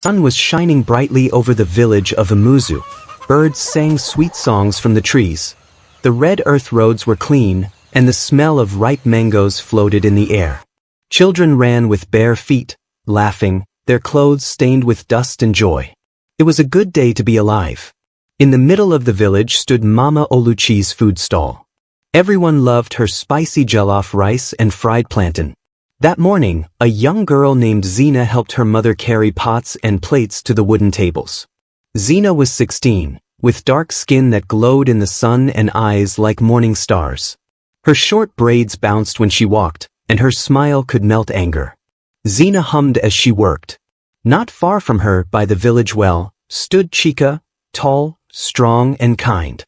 The sun was shining brightly over the village of Umuzu. Birds sang sweet songs from the trees. The red earth roads were clean, and the smell of ripe mangoes floated in the air. Children ran with bare feet, laughing, their clothes stained with dust and joy. It was a good day to be alive. In the middle of the village stood Mama Oluchi's food stall. Everyone loved her spicy jollof rice and fried plantain. That morning, a young girl named Zina helped her mother carry pots and plates to the wooden tables. Zina was 16, with dark skin that glowed in the sun and eyes like morning stars. Her short braids bounced when she walked, and her smile could melt anger. Zina hummed as she worked. Not far from her, by the village well, stood Chika, tall, strong, and kind.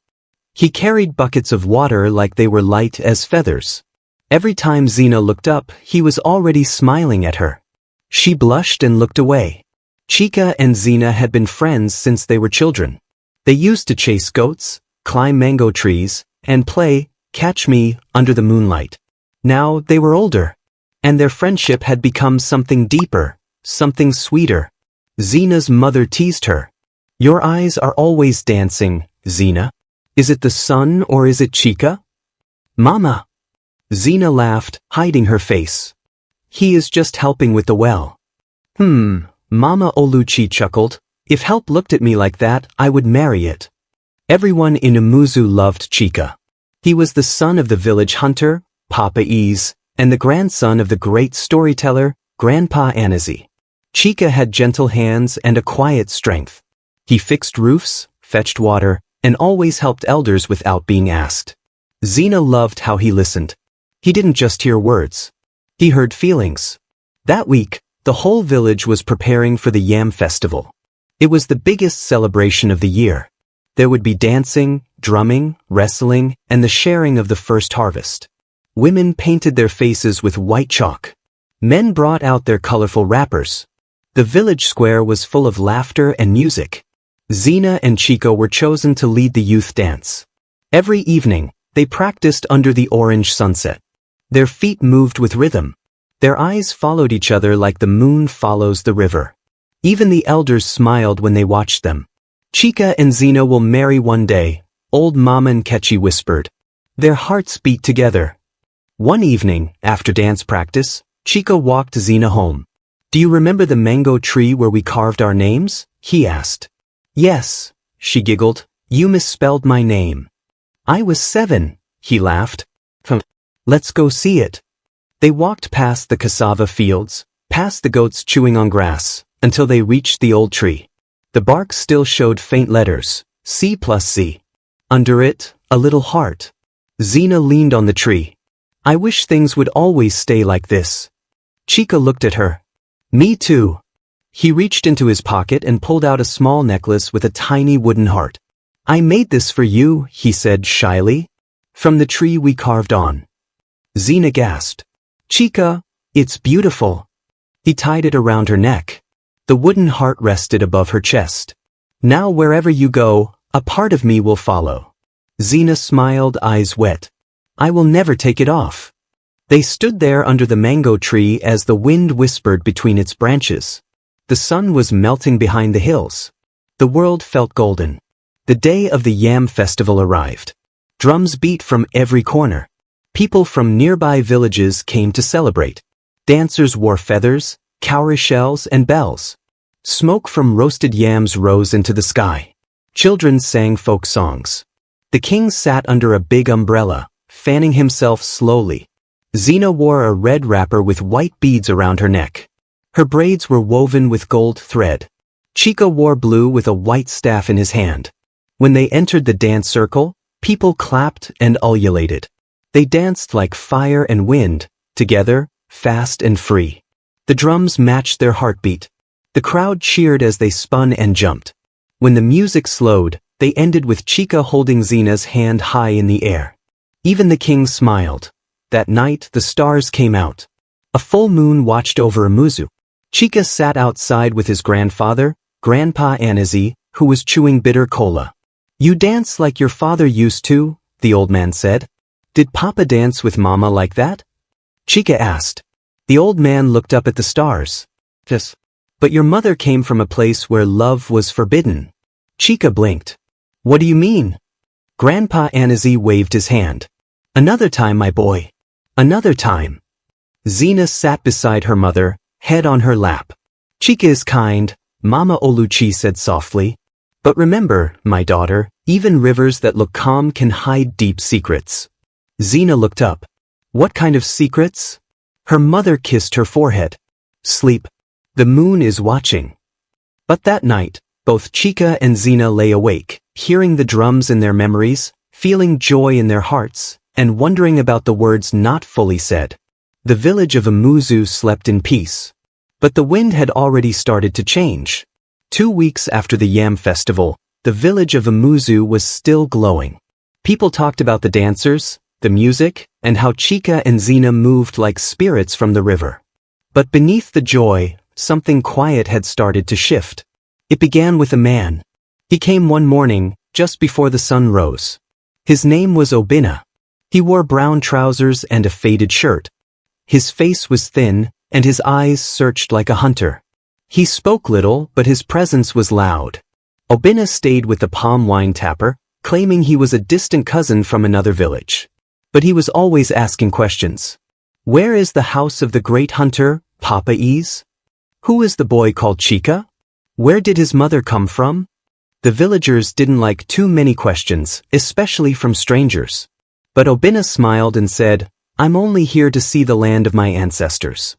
He carried buckets of water like they were light as feathers. Every time Zina looked up, he was already smiling at her. She blushed and looked away. Chika and Zina had been friends since they were children. They used to chase goats, climb mango trees, and play catch me under the moonlight. Now they were older, and their friendship had become something deeper, something sweeter. Zina's mother teased her. "Your eyes are always dancing, Zina. Is it the sun or is it Chika?" "Mama." Zina laughed, hiding her face. "He is just helping with the well." Mama Oluchi chuckled. "If help looked at me like that, I would marry it." Everyone in Umuzu loved Chika. He was the son of the village hunter, Papa Ease, and the grandson of the great storyteller, Grandpa Anazi. Chika had gentle hands and a quiet strength. He fixed roofs, fetched water, and always helped elders without being asked. Zina loved how he listened. He didn't just hear words. He heard feelings. That week, the whole village was preparing for the Yam Festival. It was the biggest celebration of the year. There would be dancing, drumming, wrestling, and the sharing of the first harvest. Women painted their faces with white chalk. Men brought out their colorful wrappers. The village square was full of laughter and music. Zina and Chika were chosen to lead the youth dance. Every evening, they practiced under the orange sunset. Their feet moved with rhythm. Their eyes followed each other like the moon follows the river. Even the elders smiled when they watched them. "Chika and Zina will marry one day," old Mama Nkechi whispered. Their hearts beat together. One evening, after dance practice, Chika walked Zina home. "Do you remember the mango tree where we carved our names?" he asked. "Yes," she giggled. "You misspelled my name." "I was 7, he laughed. "Let's go see it." They walked past the cassava fields, past the goats chewing on grass, until they reached the old tree. The bark still showed faint letters, C+C. Under it, a little heart. Zina leaned on the tree. "I wish things would always stay like this." Chika looked at her. "Me too." He reached into his pocket and pulled out a small necklace with a tiny wooden heart. "I made this for you," he said shyly. "From the tree we carved on." Zina gasped. "Chika, it's beautiful." He tied it around her neck. The wooden heart rested above her chest. "Now wherever you go, a part of me will follow." Zina smiled, eyes wet. "I will never take it off." They stood there under the mango tree as the wind whispered between its branches. The sun was melting behind the hills. The world felt golden. The day of the Yam Festival arrived. Drums beat from every corner. People from nearby villages came to celebrate. Dancers wore feathers, cowrie shells, and bells. Smoke from roasted yams rose into the sky. Children sang folk songs. The king sat under a big umbrella, fanning himself slowly. Zina wore a red wrapper with white beads around her neck. Her braids were woven with gold thread. Chika wore blue with a white staff in his hand. When they entered the dance circle, people clapped and ululated. They danced like fire and wind, together, fast and free. The drums matched their heartbeat. The crowd cheered as they spun and jumped. When the music slowed, they ended with Chika holding Zina's hand high in the air. Even the king smiled. That night, the stars came out. A full moon watched over Umuzu. Chika sat outside with his grandfather, Grandpa Anazi, who was chewing bitter cola. "You dance like your father used to," the old man said. "Did Papa dance with Mama like that?" Chika asked. The old man looked up at the stars. "Yes. But your mother came from a place where love was forbidden. Chica blinked. What do you mean? Grandpa Anazi waved his hand. Another time, my boy. Another time. Zina sat beside her mother, head on her lap. Chica is kind, Mama Oluchi said softly. But remember, my daughter, even rivers that look calm can hide deep secrets. Zina looked up. What kind of secrets? Her mother kissed her forehead. Sleep. The moon is watching. But that night, both Chica and Zina lay awake, hearing the drums in their memories, feeling joy in their hearts, and wondering about the words not fully said. The village of Umuzu slept in peace. But the wind had already started to change. 2 weeks after the Yam festival, the village of Umuzu was still glowing. People talked about the dancers, the music, and how Chica and Zina moved like spirits from the river. But beneath the joy, something quiet had started to shift. It began with a man. He came one morning, just before the sun rose. His name was Obina. He wore brown trousers and a faded shirt. His face was thin, and his eyes searched like a hunter. He spoke little, but his presence was loud. Obina stayed with the palm wine tapper, claiming he was a distant cousin from another village. But he was always asking questions. Where is the house of the great hunter, Papa Ease? Who is the boy called Chica? Where did his mother come from? The villagers didn't like too many questions, especially from strangers. But Obina smiled and said, I'm only here to see the land of my ancestors.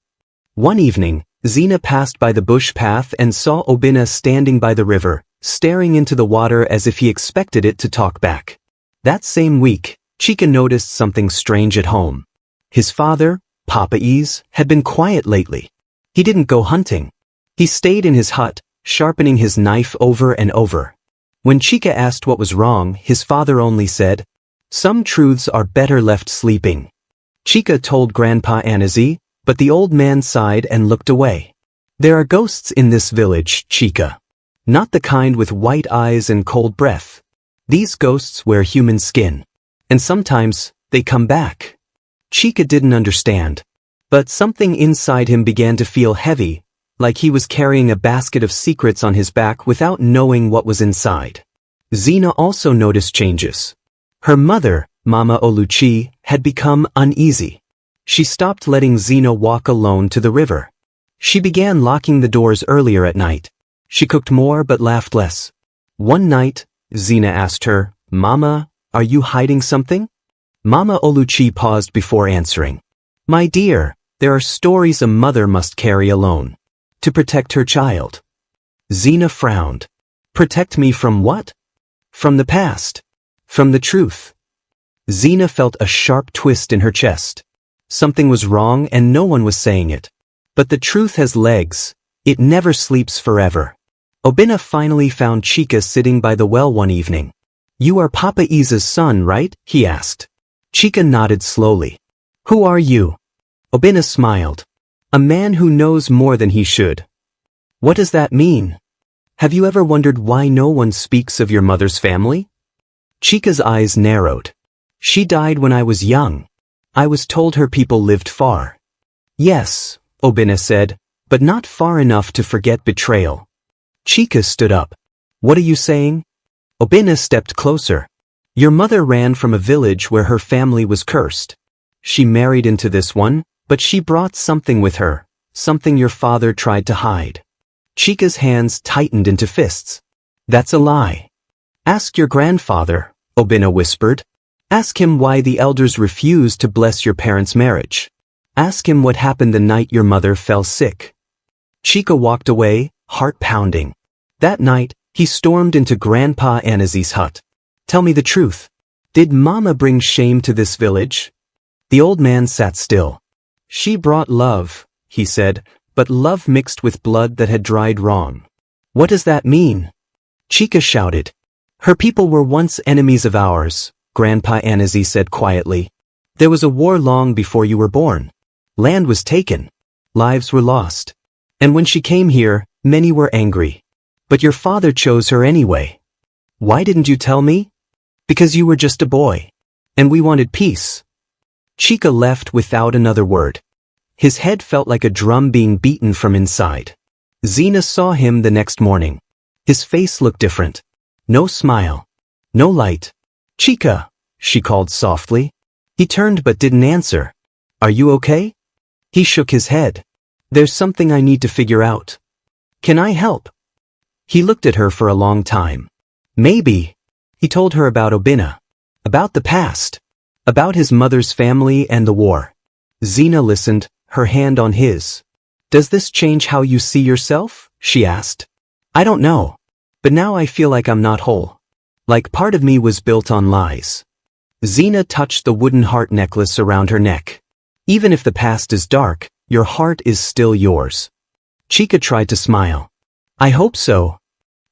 One evening, Zina passed by the bush path and saw Obina standing by the river, staring into the water as if he expected it to talk back. That same week, Chica noticed something strange at home. His father, Papa Ease, had been quiet lately. He didn't go hunting. He stayed in his hut, sharpening his knife over and over. When Chica asked what was wrong, his father only said, Some truths are better left sleeping. Chica told Grandpa Anazi, but the old man sighed and looked away. There are ghosts in this village, Chica. Not the kind with white eyes and cold breath. These ghosts wear human skin. And sometimes, they come back. Chica didn't understand. But something inside him began to feel heavy, like he was carrying a basket of secrets on his back without knowing what was inside. Zina also noticed changes. Her mother, Mama Oluchi, had become uneasy. She stopped letting Zina walk alone to the river. She began locking the doors earlier at night. She cooked more but laughed less. One night, Zina asked her, Mama, are you hiding something? Mama Oluchi paused before answering. My dear, there are stories a mother must carry alone. To protect her child. Zina frowned. Protect me from what? From the past. From the truth. Zina felt a sharp twist in her chest. Something was wrong and no one was saying it. But the truth has legs. It never sleeps forever. Obina finally found Chica sitting by the well one evening. You are Papa Isa's son, right? He asked. Chica nodded slowly. Who are you? Obina smiled. A man who knows more than he should. What does that mean? Have you ever wondered why no one speaks of your mother's family? Chica's eyes narrowed. She died when I was young. I was told her people lived far. Yes, Obina said, but not far enough to forget betrayal. Chica stood up. What are you saying? Obina stepped closer. Your mother ran from a village where her family was cursed. She married into this one, but she brought something with her, something your father tried to hide. Chica's hands tightened into fists. That's a lie. Ask your grandfather, Obina whispered. Ask him why the elders refused to bless your parents' marriage. Ask him what happened the night your mother fell sick. Chica walked away, heart pounding. That night, he stormed into Grandpa Anazi's hut. Tell me the truth. Did Mama bring shame to this village? The old man sat still. She brought love, he said, but love mixed with blood that had dried wrong. What does that mean? Chica shouted. Her people were once enemies of ours, Grandpa Anazi said quietly. There was a war long before you were born. Land was taken. Lives were lost. And when she came here, many were angry. But your father chose her anyway. Why didn't you tell me? Because you were just a boy. And we wanted peace. Chica left without another word. His head felt like a drum being beaten from inside. Zena saw him the next morning. His face looked different. No smile. No light. "Chica," she called softly. He turned but didn't answer. "Are you okay?" He shook his head. "There's something I need to figure out. Can I help?" He looked at her for a long time. "Maybe." He told her about Obina. About the past. About his mother's family and the war. Zena listened, her hand on his. "Does this change how you see yourself?" she asked. "I don't know. But now I feel like I'm not whole. Like part of me was built on lies." Zena touched the wooden heart necklace around her neck. "Even if the past is dark, your heart is still yours." Chica tried to smile. "I hope so."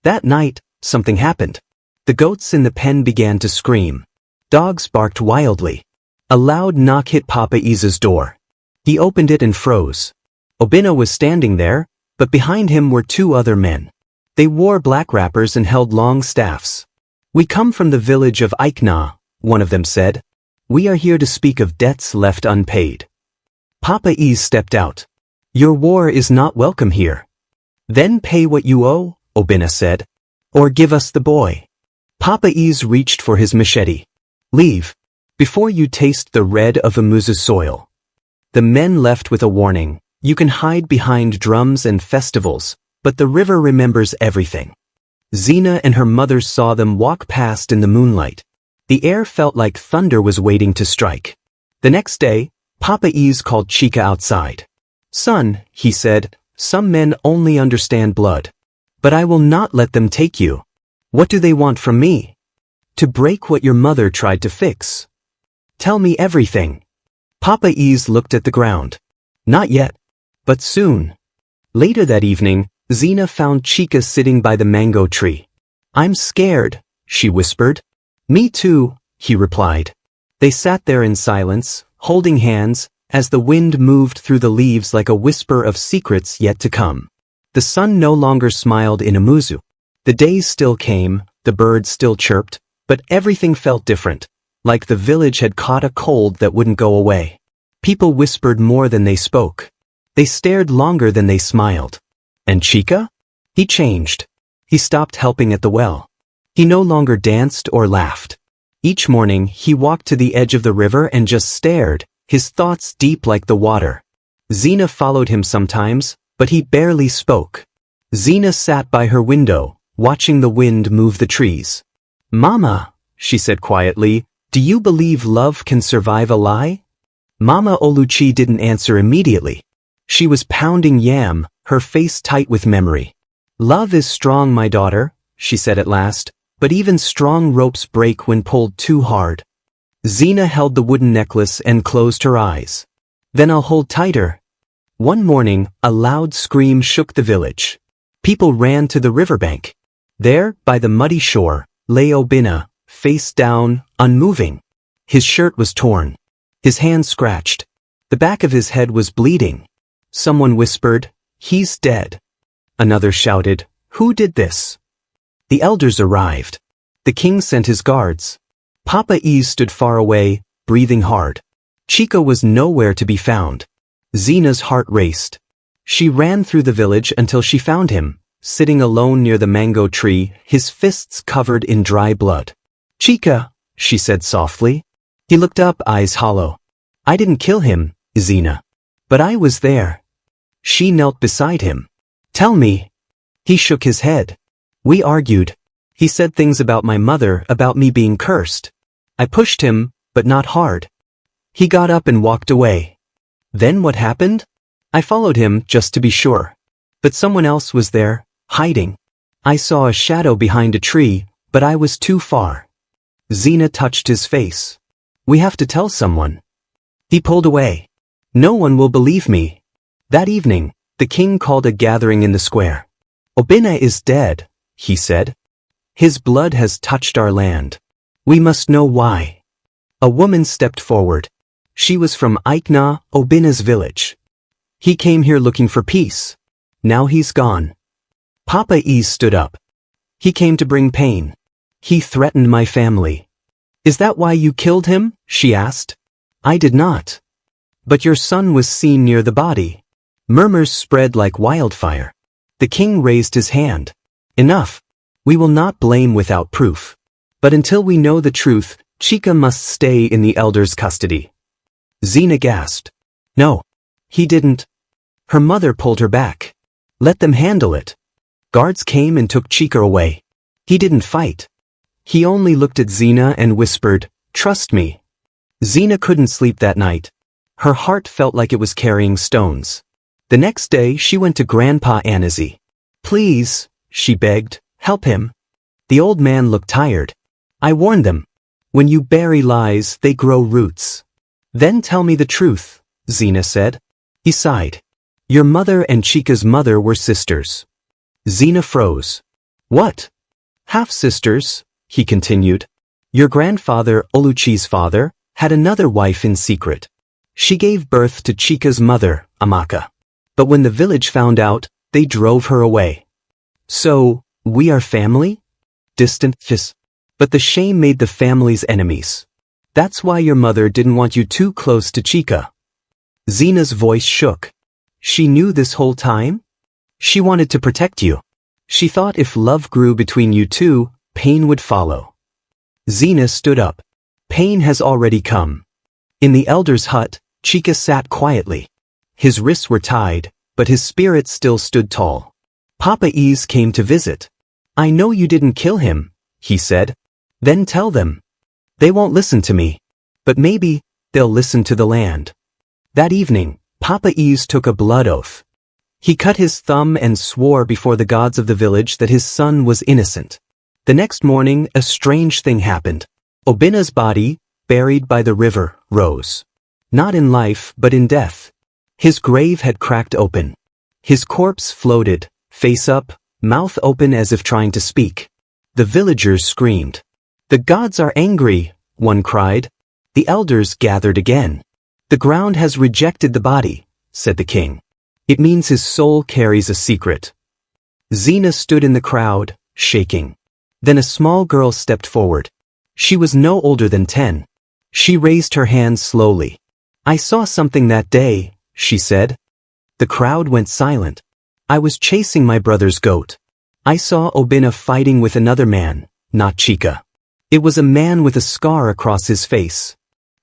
That night, something happened. The goats in the pen began to scream. Dogs barked wildly. A loud knock hit Papa Isa's door. He opened it and froze. Obina was standing there, but behind him were two other men. They wore black wrappers and held long staffs. "We come from the village of Aikna," one of them said. "We are here to speak of debts left unpaid." Papa Is stepped out. "Your war is not welcome here." "Then pay what you owe," Obina said. "Or give us the boy." Papa Is reached for his machete. "Leave, before you taste the red of Umuzu's soil." The men left with a warning. You can hide behind drums and festivals, but the river remembers everything. Zena and her mother saw them walk past in the moonlight. The air felt like thunder was waiting to strike. The next day, Papa Is called Chica outside. "Son," he said, "some men only understand blood. But I will not let them take you." "What do they want from me?" "To break what your mother tried to fix." "Tell me everything." Papa Is looked at the ground. "Not yet. But soon." Later that evening, Zena found Chica sitting by the mango tree. "I'm scared," she whispered. "Me too," he replied. They sat there in silence, holding hands, as the wind moved through the leaves like a whisper of secrets yet to come. The sun no longer smiled in Umuzu. The days still came, the birds still chirped, but everything felt different, like the village had caught a cold that wouldn't go away. People whispered more than they spoke. They stared longer than they smiled. And Chica? He changed. He stopped helping at the well. He no longer danced or laughed. Each morning, he walked to the edge of the river and just stared, his thoughts deep like the water. Zena followed him sometimes, but he barely spoke. Zena sat by her window, watching the wind move the trees. "Mama," she said quietly, "do you believe love can survive a lie?" Mama Oluchi didn't answer immediately. She was pounding yam, her face tight with memory. "Love is strong, my daughter," she said at last, "but even strong ropes break when pulled too hard." Zena held the wooden necklace and closed her eyes. "Then I'll hold tighter." One morning, a loud scream shook the village. People ran to the riverbank. There, by the muddy shore, lay Obina, face down, unmoving. His shirt was torn. His hand scratched. The back of his head was bleeding. Someone whispered, "He's dead." Another shouted, "Who did this?" The elders arrived. The king sent his guards. Papa Is stood far away, breathing hard. Chica was nowhere to be found. Zena's heart raced. She ran through the village until she found him, sitting alone near the mango tree, his fists covered in dry blood. "Chica," she said softly. He looked up, eyes hollow. "I didn't kill him, Zena. But I was there." She knelt beside him. "Tell me." He shook his head. "We argued. He said things about my mother, about me being cursed. I pushed him, but not hard. He got up and walked away. Then what happened? I followed him just to be sure. But someone else was there, hiding. I saw a shadow behind a tree, but I was too far." Zena touched his face. "We have to tell someone." He pulled away. "No one will believe me." That evening, the king called a gathering in the square. "Obina is dead," he said. "His blood has touched our land. We must know why." A woman stepped forward. She was from Aikna, Obina's village. "He came here looking for peace. Now he's gone." Papa Is stood up. "He came to bring pain. He threatened my family." "Is that why you killed him?" she asked. "I did not." "But your son was seen near the body." Murmurs spread like wildfire. The king raised his hand. Enough. We will not blame without proof. But until we know the truth, Chika must stay in the elder's custody. Zina gasped. No. He didn't. Her mother pulled her back. Let them handle it. Guards came and took Chika away. He didn't fight. He only looked at Zina and whispered, "Trust me." Zina couldn't sleep that night. Her heart felt like it was carrying stones. The next day she went to Grandpa Anazi. "Please," she begged, "help him." The old man looked tired. "I warned them. When you bury lies, they grow roots." "Then tell me the truth," Zina said. He sighed. "Your mother and Chika's mother were sisters." Zina froze. "What? Half-sisters?" he continued. "Your grandfather, Oluchi's father, had another wife in secret. She gave birth to Chika's mother, Amaka. But when the village found out, they drove her away. So, we are family? Distant, yes. But the shame made the families enemies. That's why your mother didn't want you too close to Chika." Zina's voice shook. "She knew this whole time? She wanted to protect you. She thought if love grew between you two, pain would follow." Zina stood up. "Pain has already come." In the elder's hut, Chika sat quietly. His wrists were tied, but his spirit still stood tall. Papa Ease came to visit. "I know you didn't kill him," he said. "Then tell them." "They won't listen to me. But maybe, they'll listen to the land." That evening, Papa Ease took a blood oath. He cut his thumb and swore before the gods of the village that his son was innocent. The next morning, a strange thing happened. Obina's body, buried by the river, rose. Not in life, but in death. His grave had cracked open. His corpse floated, face up, mouth open as if trying to speak. The villagers screamed. "The gods are angry," one cried. The elders gathered again. "The ground has rejected the body," said the king. "It means his soul carries a secret." Zina stood in the crowd, shaking. Then a small girl stepped forward. She was no older than 10. She raised her hand slowly. "I saw something that day," she said. The crowd went silent. "I was chasing my brother's goat. I saw Obina fighting with another man, not Chika. It was a man with a scar across his face."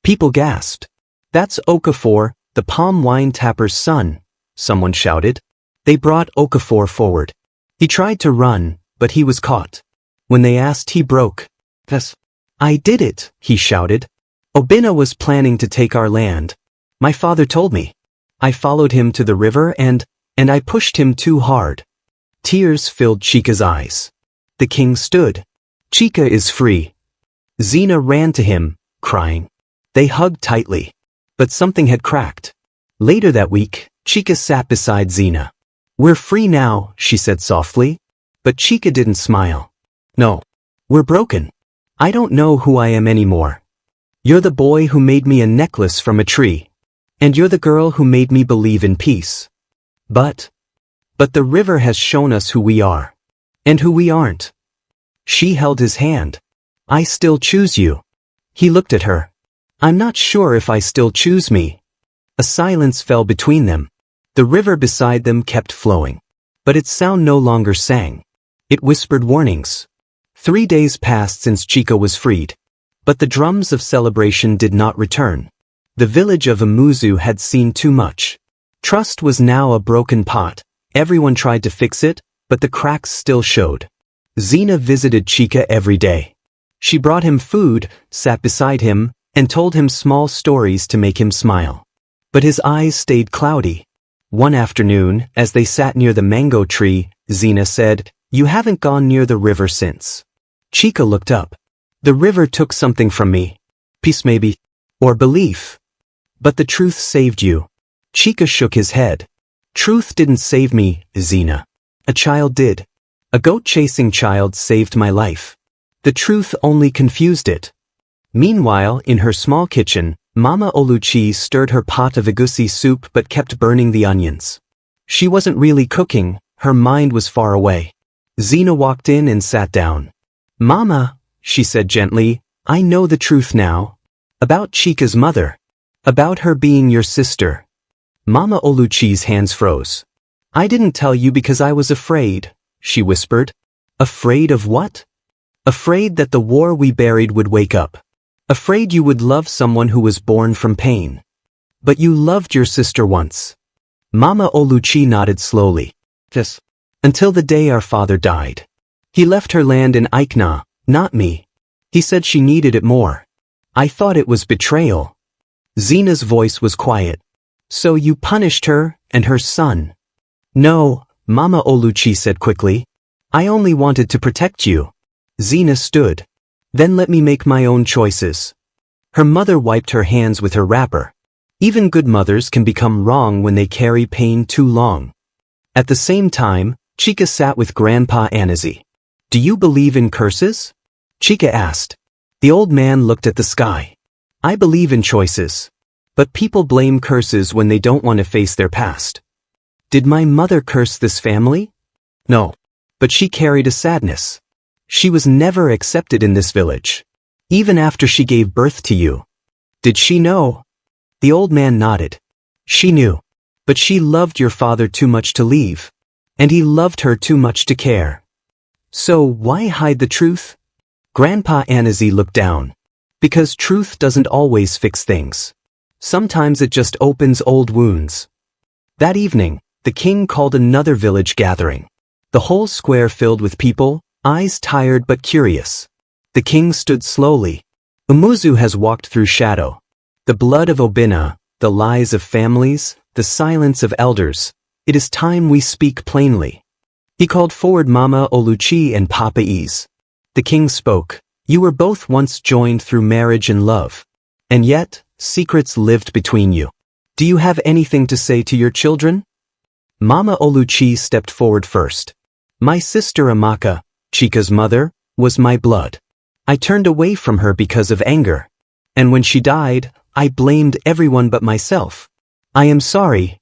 People gasped. "That's Okafor, the palm wine tapper's son," someone shouted. They brought Okafor forward. He tried to run, but he was caught. When they asked, he broke. "Yes, I did it," he shouted. "Obina was planning to take our land. My father told me. I followed him to the river and I pushed him too hard." Tears filled Chika's eyes. The king stood. "Chika is free." Zina ran to him, crying. They hugged tightly. But something had cracked. Later that week, Chika sat beside Zina. "We're free now," she said softly. But Chika didn't smile. "No. We're broken. I don't know who I am anymore. You're the boy who made me a necklace from a tree. And you're the girl who made me believe in peace. But the river has shown us who we are. And who we aren't." She held his hand. "I still choose you." He looked at her. "I'm not sure if I still choose me." A silence fell between them. The river beside them kept flowing. But its sound no longer sang. It whispered warnings. 3 days passed since Chika was freed. But the drums of celebration did not return. The village of Umuzu had seen too much. Trust was now a broken pot. Everyone tried to fix it, but the cracks still showed. Zina visited Chika every day. She brought him food, sat beside him, and told him small stories to make him smile. But his eyes stayed cloudy. One afternoon, as they sat near the mango tree, Zina said, "You haven't gone near the river since." Chika looked up. "The river took something from me. Peace maybe. Or belief. But the truth saved you." Chika shook his head. "Truth didn't save me, Zina. A child did. A goat-chasing child saved my life. The truth only confused it." Meanwhile, in her small kitchen, Mama Oluchi stirred her pot of egusi soup but kept burning the onions. She wasn't really cooking, her mind was far away. Zina walked in and sat down. "Mama," she said gently, "I know the truth now. About Chika's mother. About her being your sister." Mama Oluchi's hands froze. I didn't tell you because I was afraid, she whispered. Afraid of what? Afraid that the war we buried would wake up. Afraid you would love someone who was born from pain. But you loved your sister once. Mama Oluchi nodded slowly. Yes. Until the day our father died. He left her land in Aikna, not me. He said she needed it more. I thought it was betrayal. Zena's voice was quiet. So you punished her and her son? No, Mama Oluchi said quickly. I only wanted to protect you. Zena stood. Then let me make my own choices. Her mother wiped her hands with her wrapper. Even good mothers can become wrong when they carry pain too long. At the same time, Chika sat with Grandpa Anazi. Do you believe in curses? Chika asked. The old man looked at the sky. I believe in choices. But people blame curses when they don't want to face their past. Did my mother curse this family? No. But she carried a sadness. She was never accepted in this village. Even after she gave birth to you. Did she know? The old man nodded. She knew. But she loved your father too much to leave. And he loved her too much to care. So why hide the truth? Grandpa Anazi looked down. Because truth doesn't always fix things. Sometimes it just opens old wounds. That evening, the king called another village gathering. The whole square filled with people, eyes tired but curious. The king stood slowly. Umuzu has walked through shadow. The blood of Obina, the lies of families, the silence of elders. It is time we speak plainly. He called forward Mama Oluchi and Papa Ease. The king spoke. You were both once joined through marriage and love. And yet, secrets lived between you. Do you have anything to say to your children? Mama Oluchi stepped forward first. My sister Amaka, Chika's mother, was my blood. I turned away from her because of anger. And when she died, I blamed everyone but myself. I am sorry.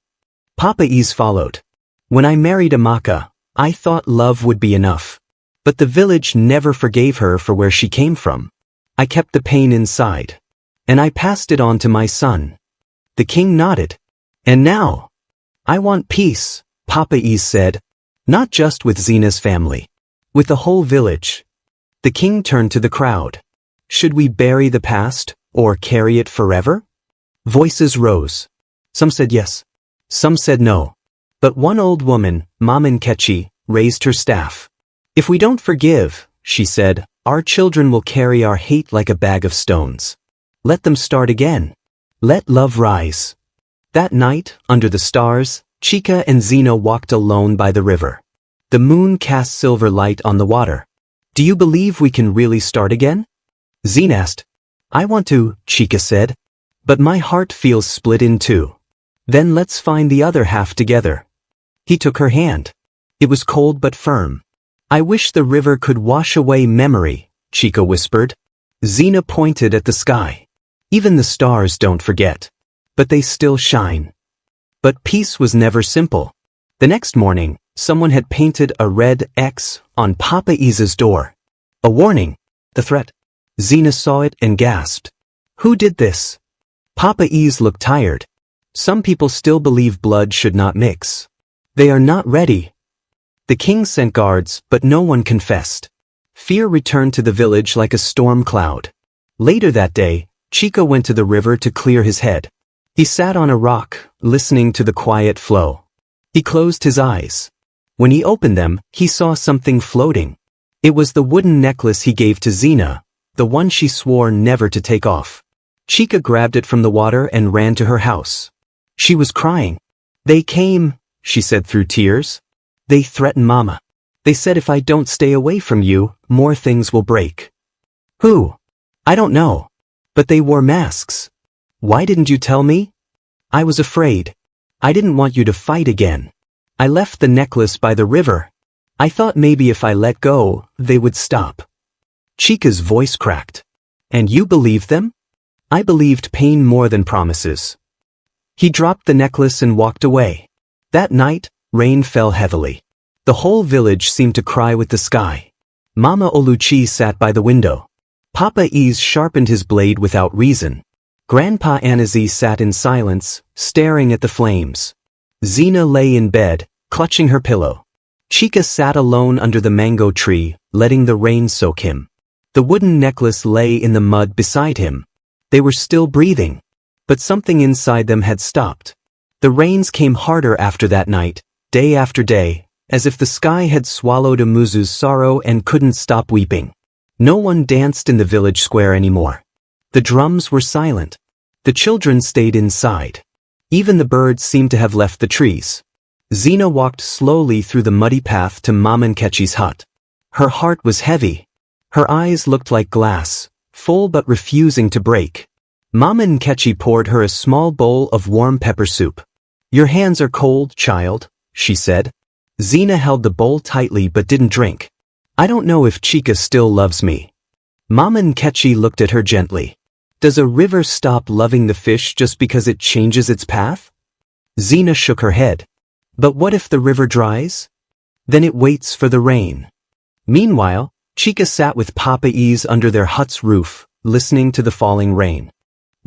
Papa Ease followed. When I married Amaka, I thought love would be enough. But the village never forgave her for where she came from. I kept the pain inside. And I passed it on to my son. The king nodded. And now? I want peace, Papa Ease said. Not just with Zena's family. With the whole village. The king turned to the crowd. Should we bury the past, or carry it forever? Voices rose. Some said yes. Some said no. But one old woman, Maman Kechi, raised her staff. If we don't forgive, she said, our children will carry our hate like a bag of stones. Let them start again. Let love rise. That night, under the stars, Chika and Zena walked alone by the river. The moon cast silver light on the water. Do you believe we can really start again? Zena asked. I want to, Chika said. But my heart feels split in two. Then let's find the other half together. He took her hand. It was cold but firm. I wish the river could wash away memory, Chika whispered. Zena pointed at the sky. Even the stars don't forget. But they still shine. But peace was never simple. The next morning, someone had painted a red X on Papa Ease's door. A warning. The threat. Zena saw it and gasped. Who did this? Papa Ease looked tired. Some people still believe blood should not mix. They are not ready. The king sent guards, but no one confessed. Fear returned to the village like a storm cloud. Later that day, Chika went to the river to clear his head. He sat on a rock, listening to the quiet flow. He closed his eyes. When he opened them, he saw something floating. It was the wooden necklace he gave to Zena, the one she swore never to take off. Chika grabbed it from the water and ran to her house. She was crying. They came, she said through tears. They threatened Mama. They said if I don't stay away from you, more things will break. Who? I don't know. But they wore masks. Why didn't you tell me? I was afraid. I didn't want you to fight again. I left the necklace by the river. I thought maybe if I let go, they would stop. Chika's voice cracked. And you believed them? I believed pain more than promises. He dropped the necklace and walked away. That night, rain fell heavily. The whole village seemed to cry with the sky. Mama Oluchi sat by the window. Papa Ease sharpened his blade without reason. Grandpa Anazi sat in silence, staring at the flames. Zena lay in bed, clutching her pillow. Chica sat alone under the mango tree, letting the rain soak him. The wooden necklace lay in the mud beside him. They were still breathing, but something inside them had stopped. The rains came harder after that night, day after day, as if the sky had swallowed Umuzu's sorrow and couldn't stop weeping. No one danced in the village square anymore. The drums were silent. The children stayed inside. Even the birds seemed to have left the trees. Zina walked slowly through the muddy path to Mama Nkechi's hut. Her heart was heavy. Her eyes looked like glass, full but refusing to break. Mama Nkechi poured her a small bowl of warm pepper soup. "Your hands are cold, child," she said. Zina held the bowl tightly but didn't drink. "I don't know if Chica still loves me." Mama Nkechi looked at her gently. "Does a river stop loving the fish just because it changes its path?" Zina shook her head. "But what if the river dries? Then it waits for the rain." Meanwhile, Chica sat with Papa Ease under their hut's roof, listening to the falling rain.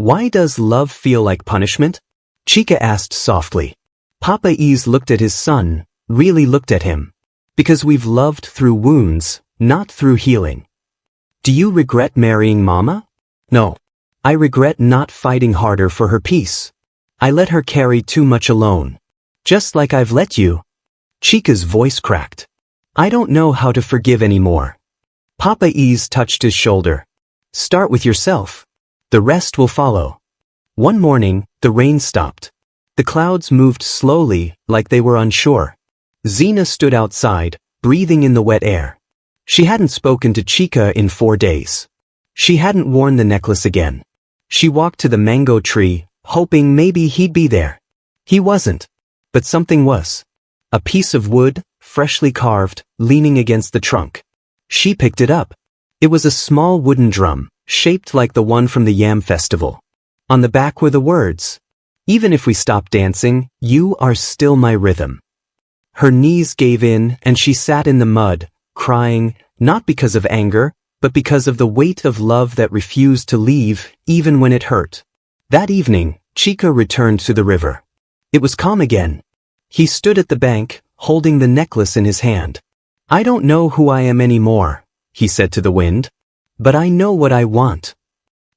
"Why does love feel like punishment?" Chica asked softly. Papa Ease looked at his son, really looked at him. "Because we've loved through wounds, not through healing." "Do you regret marrying Mama?" "No. I regret not fighting harder for her peace. I let her carry too much alone. Just like I've let you." Chica's voice cracked. "I don't know how to forgive anymore." Papa Ease touched his shoulder. "Start with yourself. The rest will follow." One morning, the rain stopped. The clouds moved slowly, like they were unsure. Zina stood outside, breathing in the wet air. She hadn't spoken to Chica in 4 days. She hadn't worn the necklace again. She walked to the mango tree, hoping maybe he'd be there. He wasn't. But something was. A piece of wood, freshly carved, leaning against the trunk. She picked it up. It was a small wooden drum, shaped like the one from the Yam Festival. On the back were the words, "Even if we stop dancing, you are still my rhythm." Her knees gave in and she sat in the mud, crying, not because of anger, but because of the weight of love that refused to leave, even when it hurt. That evening, Chica returned to the river. It was calm again. He stood at the bank, holding the necklace in his hand. "I don't know who I am anymore," he said to the wind, "but I know what I want."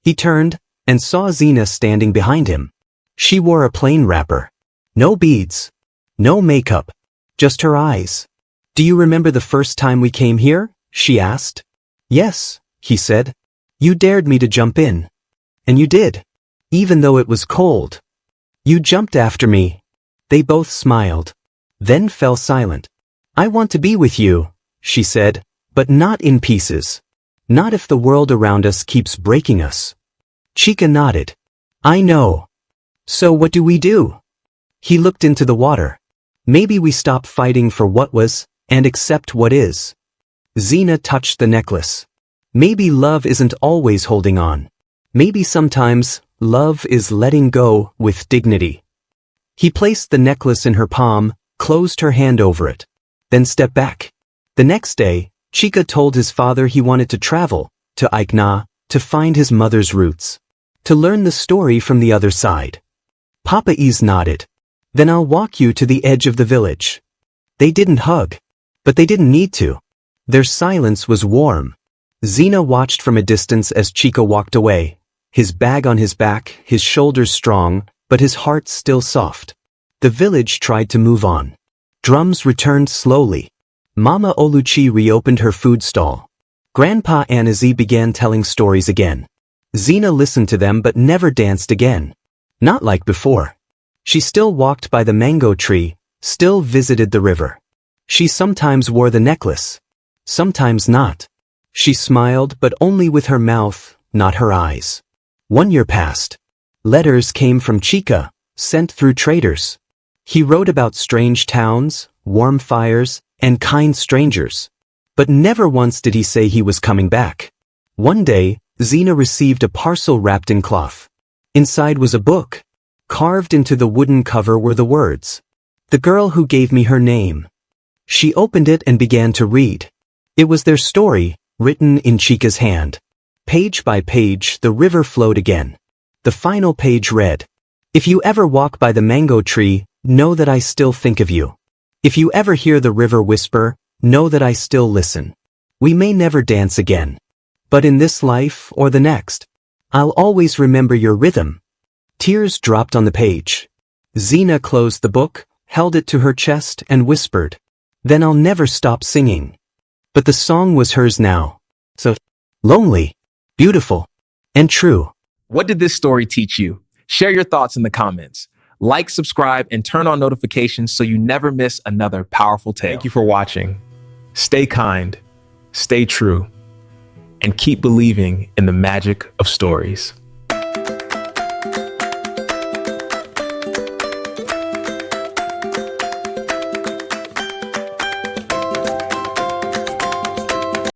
He turned and saw Zina standing behind him. She wore a plain wrapper. No beads. No makeup. Just her eyes. "Do you remember the first time we came here?" she asked. "Yes," he said. "You dared me to jump in. And you did. Even though it was cold. You jumped after me." They both smiled. Then fell silent. "I want to be with you," she said, "but not in pieces. Not if the world around us keeps breaking us." Chica nodded. "I know. So what do we do?" He looked into the water. "Maybe we stop fighting for what was, and accept what is." Zina touched the necklace. "Maybe love isn't always holding on. Maybe sometimes, love is letting go with dignity." He placed the necklace in her palm, closed her hand over it, then stepped back. The next day, Chica told his father he wanted to travel, to Aikna, to find his mother's roots. To learn the story from the other side. Papa Ease nodded. "Then I'll walk you to the edge of the village." They didn't hug. But they didn't need to. Their silence was warm. Zina watched from a distance as Chica walked away, his bag on his back, his shoulders strong, but his heart still soft. The village tried to move on. Drums returned slowly. Mama Oluchi reopened her food stall. Grandpa Anazi began telling stories again. Zina listened to them but never danced again. Not like before. She still walked by the mango tree, still visited the river. She sometimes wore the necklace. Sometimes not. She smiled but only with her mouth, not her eyes. 1 year passed. Letters came from Chica, sent through traders. He wrote about strange towns, warm fires, and kind strangers. But never once did he say he was coming back. One day, Zina received a parcel wrapped in cloth. Inside was a book. Carved into the wooden cover were the words, "The girl who gave me her name." She opened it and began to read. It was their story, written in Chica's hand. Page by page, the river flowed again. The final page read, "If you ever walk by the mango tree, know that I still think of you. If you ever hear the river whisper, know that I still listen. We may never dance again. But in this life or the next, I'll always remember your rhythm. Tears dropped on the page. Xena closed the book, held it to her chest and whispered, "Then I'll never stop singing." But the song was hers now. So lonely, beautiful, and true. What did this story teach you? Share your thoughts in the comments. Like, subscribe, and turn on notifications so you never miss another powerful tale. Thank you for watching. Stay kind, stay true, and keep believing in the magic of stories.